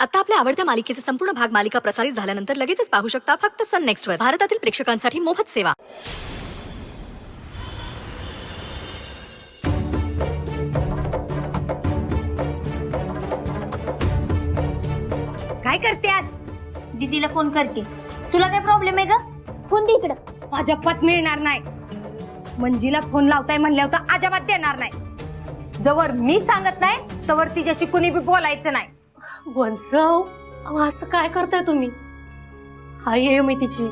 आता आपल्या आवडत्या मालिकेचे संपूर्ण भाग मालिका प्रसारित झाल्यानंतर लगेचच पाहू शकता फक्त सन नेक्स्ट वर. भारतातील प्रेक्षकांसाठी मोफत सेवा. काय करते आज? दीदीला फोन करते. तुला काय प्रॉब्लेम आहे ग? फोन दे इकडं. अजिबात मिळणार नाही. मंजीला फोन लावताय म्हणल्यावर तर अजिबात देणार नाही. जवळ मी सांगत नाही तवर तिच्याशी कुणी बी बोलायचं नाही. वंसव, असं काय करताय तुम्ही? आई आहे मी तिची,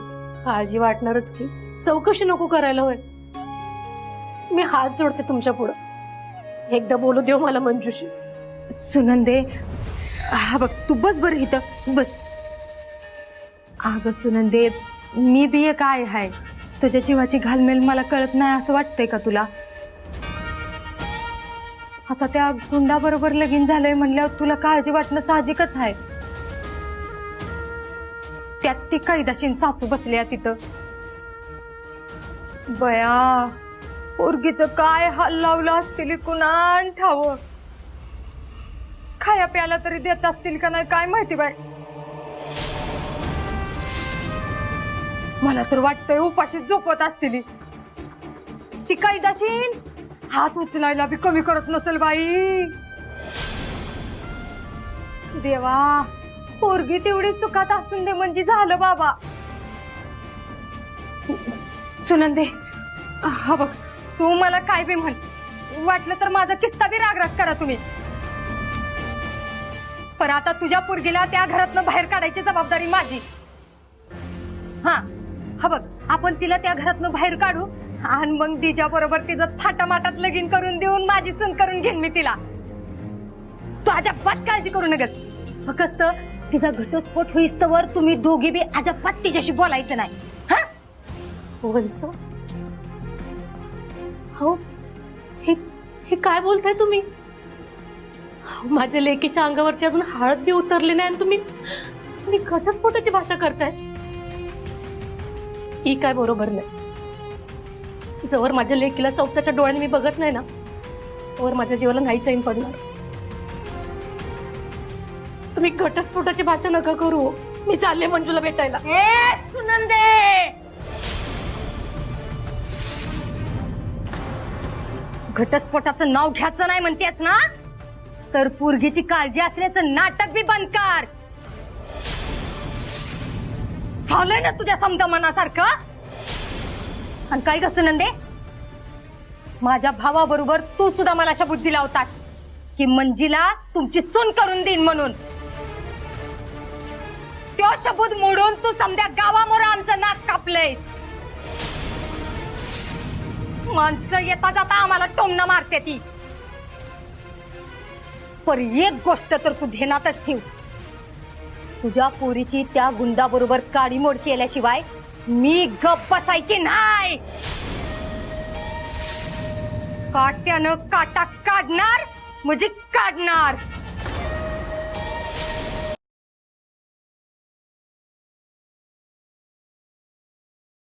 काळजी वाटणारच की. चौकशी नको करायला होय. मी हात जोडते तुमच्या पुढं. एकदा बोलू देऊ मला मंजूशी. सुनंदे, हा बघ तू बस बरं इथं बस. अगं सुनंदे, मी बी एक काय आहे, तुझ्या जीवाची घालमेल मला कळत नाही असं वाटतंय का तुला? आता त्या गुंडाबरोबर लगीन झालंय म्हणल्यावर तुला काळजी वाटणं साहजिकच आहे. त्यात ती कैदाशीन सासू बसल्या तिथं. बया, पोरगीचं काय हाल लावलं असतील कुणान ठाव. खाया प्यायला तरी देत असतील का नाही काय माहिती बाय. मला तर वाटतंय उपाशी झोपत असतील. ती कैदाशीन हात उचलायला बी कमी करत नसेल बाई. देवा, पोरगी तेवढी सुखात असून दे म्हणजे झालं बाबा. सुनंदे, हा बघ तू मला काय बी म्हण, वाटलं तर माझा किस्सा बी रागराग करा तुम्ही, पण आता तुझ्या पोरगीला त्या घरातनं बाहेर काढायची जबाबदारी माझी. हा बघ, आपण तिला त्या घरातनं बाहेर काढू आणि मग तिच्या बरोबर तिचं थाटामाटात लगीन करून देऊन माझी सून करून घेईन मी तिला. तू अजिबात काळजी करू नका. फक्त तिचा घटस्फोट होईस्तवर तुम्ही दोघी बी अजिबात तिच्याशी बोलायचं नाही. हा वंसव, हो हे काय बोलताय तुम्ही? माझ्या लेकीच्या अंगावरची अजून हळद बी उतरली नाही आणि तुम्ही घटस्फोटाची भाषा करताय. ही काय बरोबर नाही. जवळ माझ्या लेकीला स्वतःच्या डोळ्याने मी बघत नाही ना, तोवर माझ्या जीवाला नाही चैन पडणार. तुम्ही घटस्फोटाची भाषा नका करू. मी चालले मंजूला भेटायला. सुनंदे, घटस्फोटाचं नाव घ्यायचं नाही म्हणतेस ना, तर पोरगीची काळजी असल्याचं नाटक बी बंद कर. झालंय ना तुझ्या समजा मनासारखं. आणि काय ग सुनंदे, माझ्या भावाबरोबर तू सुद्धा मला अशा बुद्धी लावतास की मंजीला तुमची सून करून देईन म्हणून. तो शब्द मोडून तू समध्या गावामोर आमचं नाक कापलंय. माणसं येता जाता आम्हाला टोमणं मारते ती. पर एक गोष्ट तर तू ध्यानातच ठेव, तुझ्या पोरीची त्या गुंडाबरोबर काडीमोड केल्याशिवाय मी गप्प बसायची नाही. काट्यानं काटा काढणार म्हणजे काढणार.